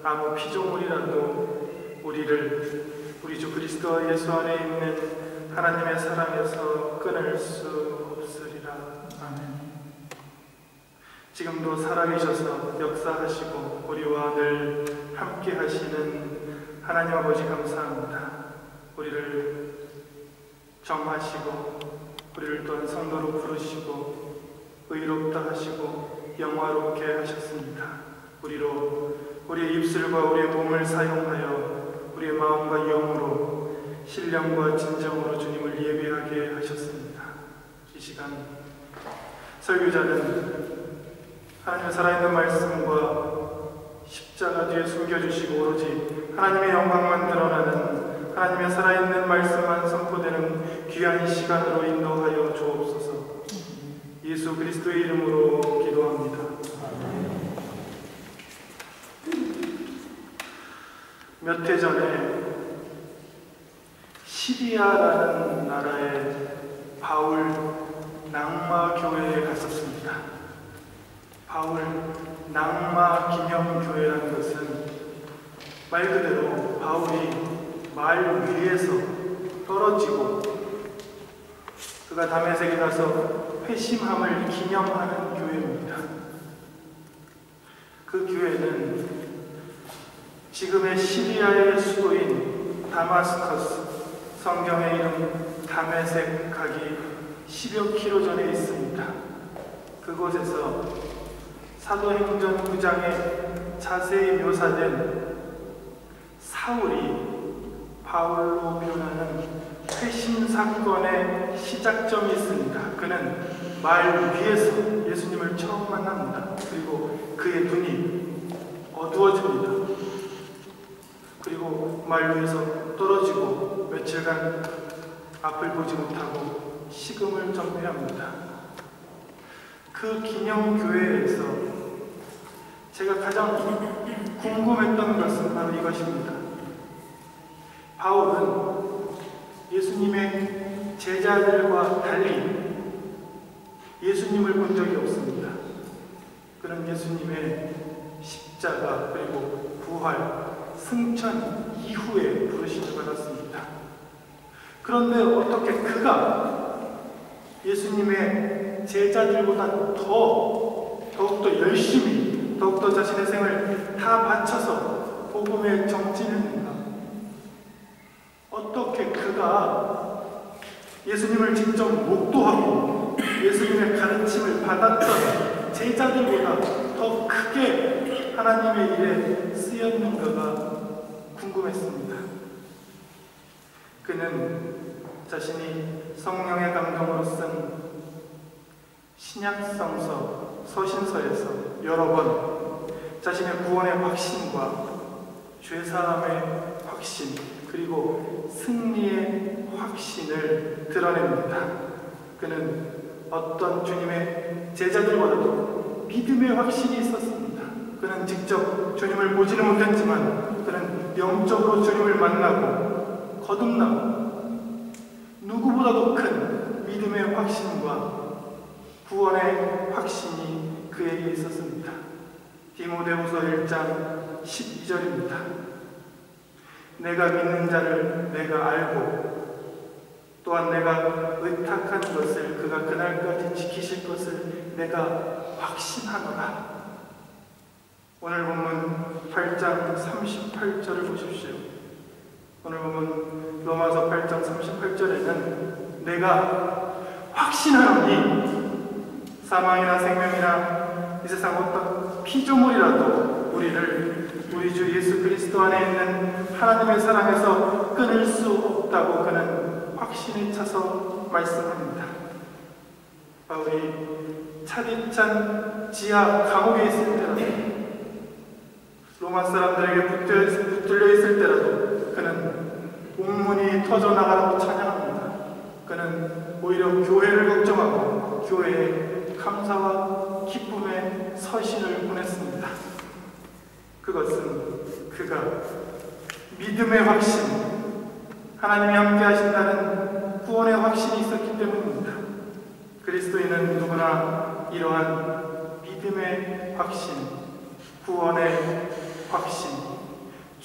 아무 피조물이라도 우리 주 그리스도 예수 안에 있는 하나님의 사랑에서 끊을 수 없으리라. 아멘. 지금도 살아계셔서 역사하시고 우리와 늘 함께 하시는 하나님 아버지 감사합니다. 우리를 정하시고 우리를 또한 성도로 부르시고 의롭다 하시고 영화롭게 하셨습니다. 우리의 입술과 우리의 몸을 사용하여 우리의 마음과 영으로 신령과 진정으로 주님을 예배하게 하셨습니다. 이 시간 설교자는 하나님의 살아있는 말씀과 십자가 뒤에 숨겨주시고 오로지 하나님의 영광만 드러나는 하나님의 살아있는 말씀만 선포되는 귀한 시간으로 인도하여 주옵소서. 예수 그리스도의 이름으로 기도합니다. 몇 해 전에 시리아라는 나라의 바울 낭마 교회에 갔었습니다. 바울 낭마 기념교회라는 것은 말 그대로 바울이 말 위에서 떨어지고 그가 다메섹에 가서 회심함을 기념하는 교회입니다. 그 교회는 지금의 시리아의 수도인 다마스커스, 성경의 이름 다메섹 가기 10여 킬로 전에 있습니다. 그곳에서 사도행전 9장에 자세히 묘사된 사울이 바울로 변하는 회심 사건의 시작점이 있습니다. 그는 말 위에서 예수님을 처음 만납니다. 그리고 그의 눈이 어두워집니다. 그리고 말 위에서 떨어지고 며칠간 앞을 보지 못하고 식음을 전폐합니다. 그 기념교회에서 제가 가장 궁금했던 것은 바로 이것입니다. 바울은 예수님의 제자들과 달리 예수님을 본 적이 없습니다. 그는 예수님의 십자가 그리고 부활, 승천 이후에 부르심을 받았습니다. 그런데 어떻게 그가 예수님의 제자들보다 더욱더 열심히 더욱더 자신의 생을 다 바쳐서 복음에 정진했는가? 어떻게 그가 예수님을 직접 목도하고 예수님의 가르침을 받았던 제자들보다 더 크게 하나님의 일에 쓰였는가가 궁금했습니다. 그는 자신이 성령의 감동으로 쓴 신약성서, 서신서에서 여러 번 자신의 구원의 확신과 죄사함의 확신 그리고 승리의 확신을 드러냅니다. 그는 어떤 주님의 제자들보다도 믿음의 확신이 있었습니다. 그는 직접 주님을 보지는 못했지만 그는 영적으로 주님을 만나고 거듭나고 누구보다도 큰 믿음의 확신과 구원의 확신이 그에게 있었습니다. 디모데후서 1장 12절입니다. 내가 믿는 자를 내가 알고 또한 내가 의탁한 것을 그가 그날까지 지키실 것을 내가 확신하노라. 오늘 본문 8장 38절을 보십시오. 오늘 본문 로마서 8장 38절에는 내가 확신하노니 사망이나 생명이나 이 세상 어떤 피조물이라도 우리 주 예수 그리스도 안에 있는 하나님의 사랑에서 끊을 수 없다고 그는 확신에 차서 말씀합니다. 바울이 차디찬 지하 감옥에 있을 때라도 로마 사람들에게 붙들려 있을 때라도 그는 옥문이 터져나가라고 찬양합니다. 그는 오히려 교회를 걱정하고 교회에 감사와 기쁨의 서신을 보냈습니다. 그것은 그가 믿음의 확신, 하나님이 함께 하신다는 구원의 확신이 있었기 때문입니다. 그리스도인은 누구나 이러한 믿음의 확신, 구원의 확신,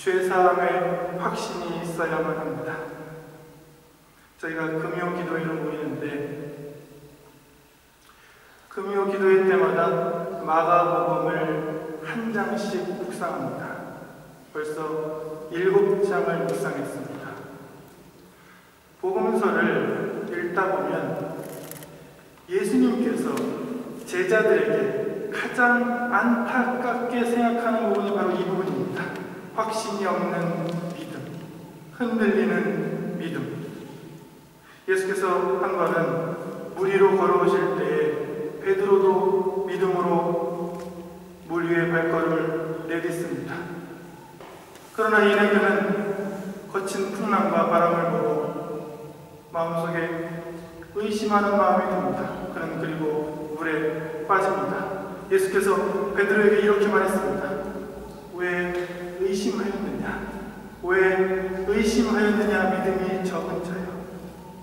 죄사함의 확신이 있어야만 합니다. 저희가 금요 기도회로 모이는데 금요 기도회 때마다 마가복음을 한 장씩 묵상합니다. 벌써 7장을 묵상했습니다. 복음서를 읽다 보면 예수님께서 제자들에게 가장 안타깝게 생각하는 부분이 바로 이 부분입니다. 확신이 없는 믿음, 흔들리는 믿음. 예수께서 한 것은 물 위로 걸어오실 때에 베드로도 믿음으로 물 위에 발걸음을 내딛습니다. 그러나 이내 그는 거친 풍랑과 바람을 보고 마음속에 의심하는 마음이 듭니다. 그는 그리고 물에 빠집니다. 예수께서 베드로에게 이렇게 말했습니다. 왜 의심하였느냐? 왜 의심하였느냐? 믿음이 적은 자여.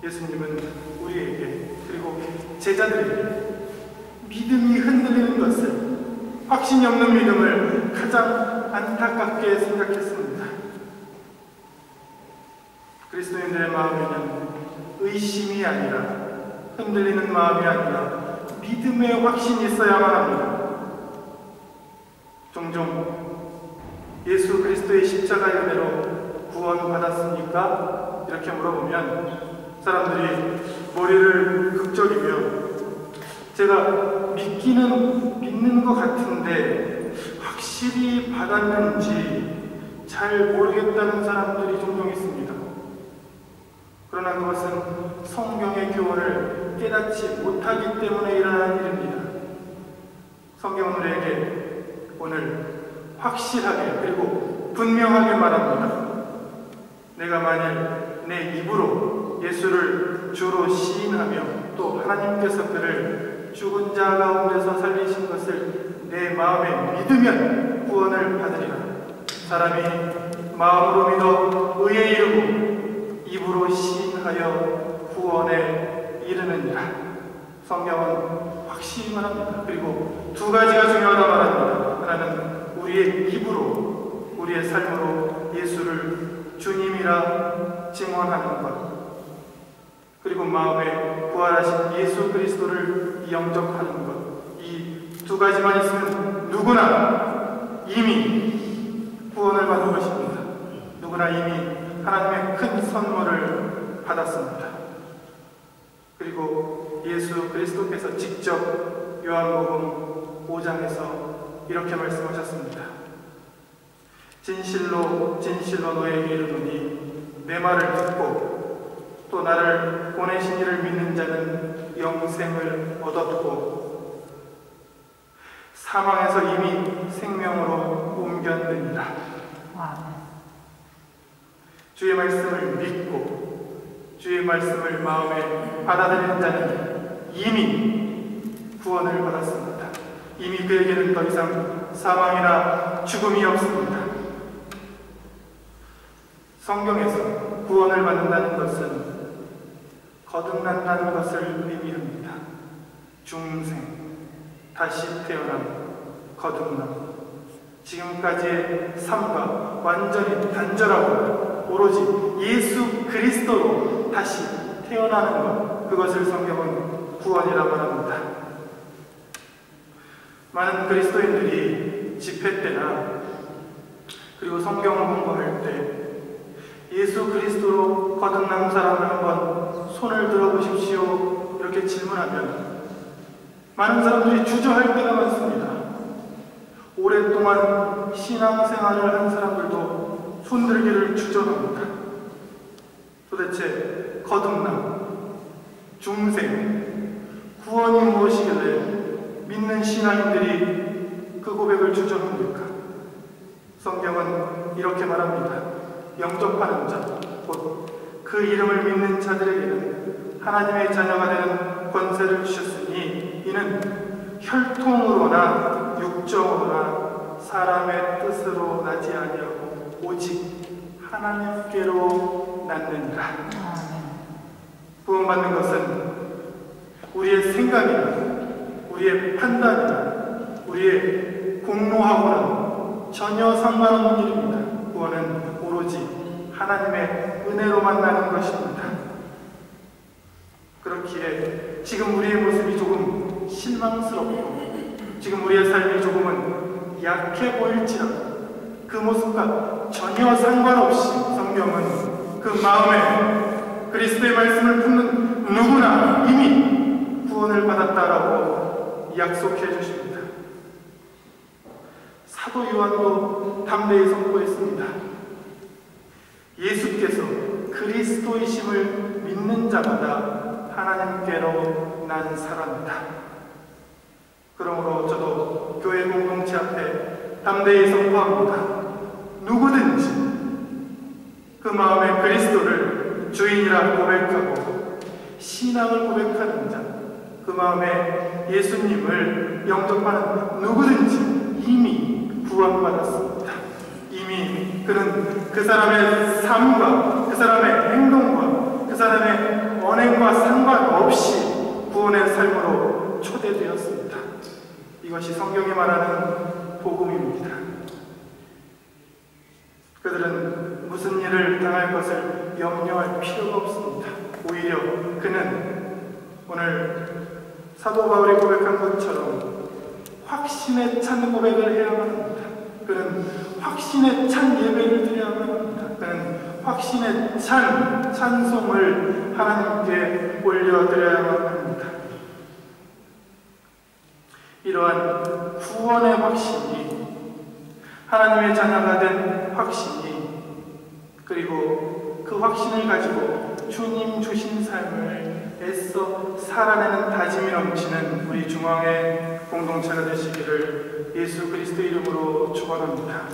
예수님은 우리에게 그리고 제자들에게 믿음이 흔들리는 것을, 확신이 없는 믿음을 가장 안타깝게 생각했습니다. 그리스도인들의 마음에는 의심이 아니라, 흔들리는 마음이 아니라 믿음의 확신이 있어야만 합니다. 종종 예수 그리스도의 십자가의 은혜로 구원받았습니까? 이렇게 물어보면 사람들이 머리를 극적이며 제가 믿는 것 같은데 확실히 받았는지 잘 모르겠다는 사람들이 종종 있습니다. 그러나 그것은 성경의 교훈을 깨닫지 못하기 때문에 일어나는 일입니다. 성경은 우리에게 오늘 확실하게 그리고 분명하게 말합니다. 내가 만일 내 입으로 예수를 주로 시인하며 또 하나님께서 그를 죽은 자 가운데서 살리신 것을 내 마음에 믿으면 구원을 받으리라. 사람이 마음으로 믿어 의에 이르고 입으로 시인하여 구원에 이르느니라. 성경은 확실히 말합니다. 그리고 두 가지가 중요하다 말합니다. 하나는 우리의 입으로, 우리의 삶으로 예수를 주님이라 증언하는 것, 그리고 마음에 부활하신 예수 그리스도를 영접하는 것. 이 두 가지만 있으면 누구나 이미 구원을 받은 것입니다. 누구나 이미 하나님의 큰 선물을 받았습니다. 그리고 예수 그리스도께서 직접 요한복음 5장에서 이렇게 말씀하셨습니다. 진실로 진실로 너에게 이르노니 내 말을 듣고 또 나를 보내신 이를 믿는 자는 영생을 얻었고 사망에서 이미 생명으로 옮겼느니라. 주의 말씀을 믿고 주의 말씀을 마음에 받아들이는 자는 이미 구원을 받았습니다. 이미 그에게는 더 이상 사망이나 죽음이 없습니다. 성경에서 구원을 받는다는 것은 거듭난다는 것을 의미합니다. 중생, 다시 태어남, 거듭남. 지금까지의 삶과 완전히 단절하고 오로지 예수 그리스도로 다시 태어나는 것, 그것을 성경은 구원이라고 합니다. 많은 그리스도인들이 집회 때나 그리고 성경을 공부할 때 예수 그리스도로 거듭난 사람을 한번 손을 들어보십시오 이렇게 질문하면 많은 사람들이 주저할 때가 많습니다. 오랫동안 신앙생활을 한 사람들도 손들기를 주저합니다. 도대체 거듭남, 중생, 구원이 무엇이길래 믿는 신앙인들이 그 고백을 주저합니까? 성경은 이렇게 말합니다. 영접하는 자, 곧 그 이름을 믿는 자들에게는 하나님의 자녀가 되는 권세를 주셨으니 이는 혈통으로나 육정으로나 사람의 뜻으로 나지 아니하고 오직 하나님께로 낳느니라. 구원받는 것은 우리의 생각이나 우리의 판단이나 우리의 공로하고는 전혀 상관없는 일입니다. 구원은 오로지 하나님의 은혜로만 나는 것입니다. 그렇기에 지금 우리의 모습이 조금 실망스럽고 지금 우리의 삶이 조금은 약해 보일지라도 그 모습과 전혀 상관없이 성경은 그 마음에 그리스도의 말씀을 품는 누구나 이미 구원을 받았다라고 약속해 주십니다. 사도 요한도 담대히 선포했습니다. 예수께서 그리스도이심을 믿는 자마다 하나님께로 난 사람이다. 그러므로 저도 교회 공동체 앞에 담대히 선포합니다. 누구든지 그 마음에 그리스도를 주인이라 고백하고 신앙을 고백하는 자, 그 마음에 예수님을 영접하는 누구든지 이미 구원받았습니다. 이미 그는 그 사람의 삶과 그 사람의 행동과 그 사람의 언행과 상관없이 구원의 삶으로 초대되었습니다. 이것이 성경이 말하는 복음입니다. 그들은 무슨 일을 당할 것을 염려할 필요가 없습니다. 오히려 그는 오늘 사도 바울이 고백한 것처럼 확신에 찬 고백을 해야만 합니다. 그는 확신에 찬 예배를 드려야만 합니다. 그는 확신에 찬 찬송을 하나님께 올려드려야만 합니다. 이러한 구원의 확신이, 하나님의 자녀가 된 확신이, 그리고 그 확신을 가지고 주님 주신 삶을 애써 살아내는 다짐이 넘치는 우리 중앙의 공동체가 되시기를 예수 그리스도 이름으로 축원합니다.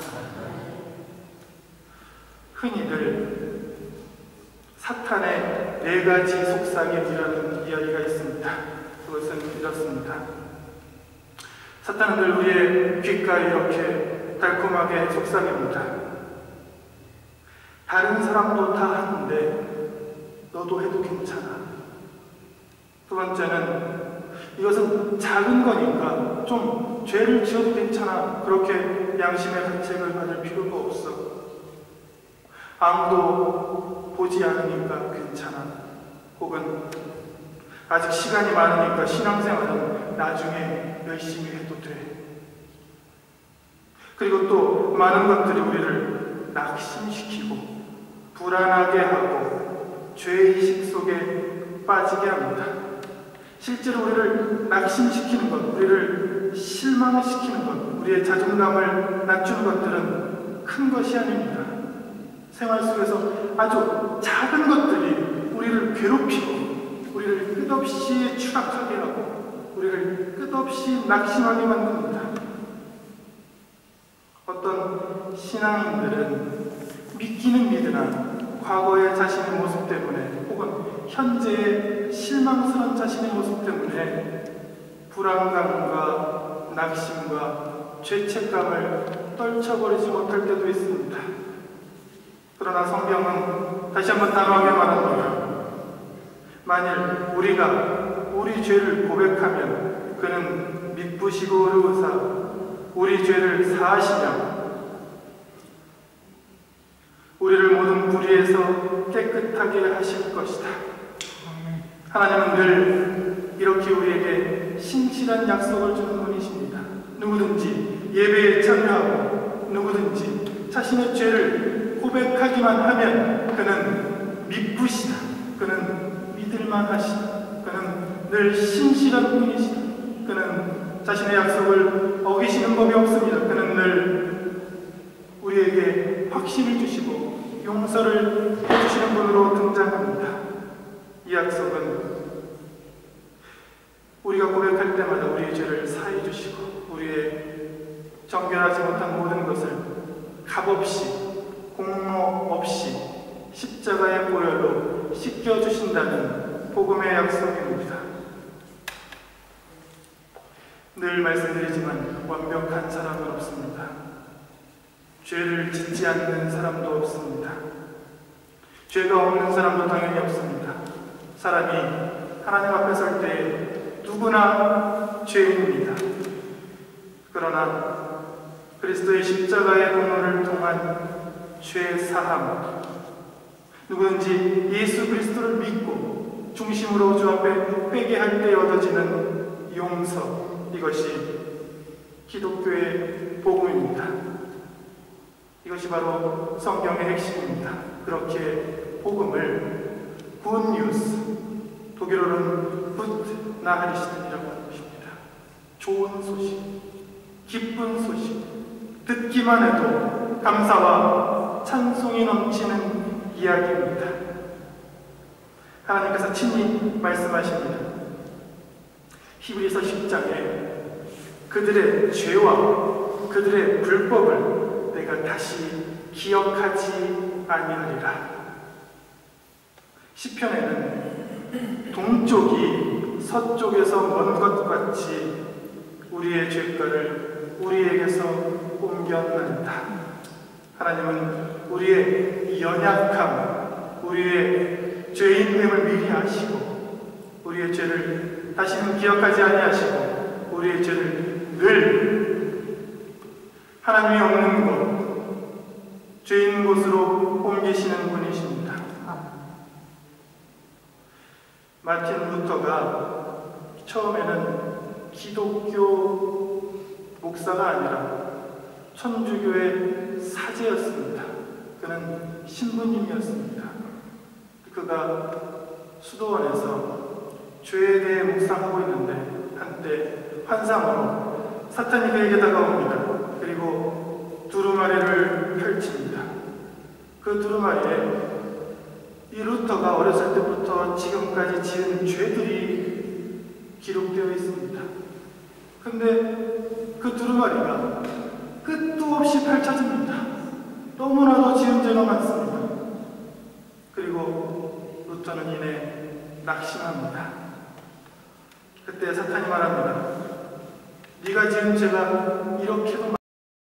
흔히들 사탄의 4가지 속삭임이라는 이야기가 있습니다. 그것은 이렇습니다. 사탄은 늘 우리의 귓가에 이렇게 달콤하게 속삭입니다. 다른 사람도 다 하는데 너도 해도 괜찮아. 두 번째는 이것은 작은 거니까 좀 죄를 지어도 괜찮아. 그렇게 양심의 가책을 받을 필요가 없어. 아무도 보지 않으니까 괜찮아. 혹은 아직 시간이 많으니까 신앙생활은 나중에 열심히 해도 돼. 그리고 또 많은 것들이 우리를 낙심시키고 불안하게 하고 죄의식 속에 빠지게 합니다. 실제로 우리를 낙심시키는 것, 우리를 실망시키는 것, 우리의 자존감을 낮추는 것들은 큰 것이 아닙니다. 생활 속에서 아주 작은 것들이 우리를 괴롭히고 우리를 끝없이 추락하게 하고 우리를 끝없이 낙심하게 만듭니다. 어떤 신앙인들은 믿기는 믿으나 과거의 자신의 모습 때문에 혹은 현재의 실망스러운 자신의 모습 때문에 불안감과 낙심과 죄책감을 떨쳐버리지 못할 때도 있습니다. 그러나 성경은 다시 한번 단호하게 말합니다. 만일 우리가 우리 죄를 고백하면 그는 미쁘시고 의로우사 우리 죄를 사하시며 우리를 모든 불의에서 깨끗하게 하실 것이다. 하나님은 늘 이렇게 우리에게 신실한 약속을 주는 분이십니다. 누구든지 예배에 참여하고 누구든지 자신의 죄를 고백하기만 하면 그는 미쁘시다. 그는 믿을만 하시다. 그는 늘 신실한 분이시다. 그는 자신의 약속을 어기시는 법이 없습니다. 그는 늘 우리에게 확신을 주시고 용서를 해주시는 분으로 등장합니다. 이 약속은 우리가 고백할 때마다 우리의 죄를 사해 주시고 우리의 정결하지 못한 모든 것을 값없이 공로 없이 십자가의 보혈로 씻겨주신다는 복음의 약속입니다. 늘 말씀드리지만 완벽한 사람은 없습니다. 죄를 짓지 않는 사람도 없습니다. 죄가 없는 사람도 당연히 없습니다. 사람이 하나님 앞에 설 때 누구나 죄인입니다. 그러나 그리스도의 십자가의 공로를 통한 죄 사함, 누구든지 예수 그리스도를 믿고 중심으로 주 앞에 회개할 때 얻어지는 용서, 이것이 기독교의 복음입니다. 이것이 바로 성경의 핵심입니다. 그렇게 복음을 굿뉴스, 독일어로는 굿 나하리시튼이라고 하는 것입니다. 좋은 소식, 기쁜 소식, 듣기만 해도 감사와 찬송이 넘치는 이야기입니다. 하나님께서 친히 말씀하십니다. 히브리서 10장에 그들의 죄와 그들의 불법을 내가 다시 기억하지 아니하리라. 시편에는 동쪽이 서쪽에서 먼 것 같이 우리의 죄가를 우리에게서 옮겨난다. 하나님은 우리의 연약함, 우리의 죄인됨을 미리 아시고 우리의 죄를 다시는 기억하지 아니하시고 우리의 죄를 늘 하나님이 없는 곳, 죄인 곳으로 옮기시는 분이십니다. 마틴 루터가 처음에는 기독교 목사가 아니라 천주교의 사제였습니다. 그는 신부님이었습니다. 그가 수도원에서 죄에 대해 묵상하고 있는데 한때 환상으로 사탄이 그에게 다가옵니다. 그리고 두루마리를 펼칩니다. 그 두루마리에 이 루터가 어렸을 때부터 지금까지 지은 죄들이 기록되어 있습니다. 근데 그 두루마리가 끝도 없이 펼쳐집니다. 너무나도 지은 죄가 많습니다. 그리고 루터는 이내 낙심합니다. 그때 사탄이 말합니다. 네가 지은 죄가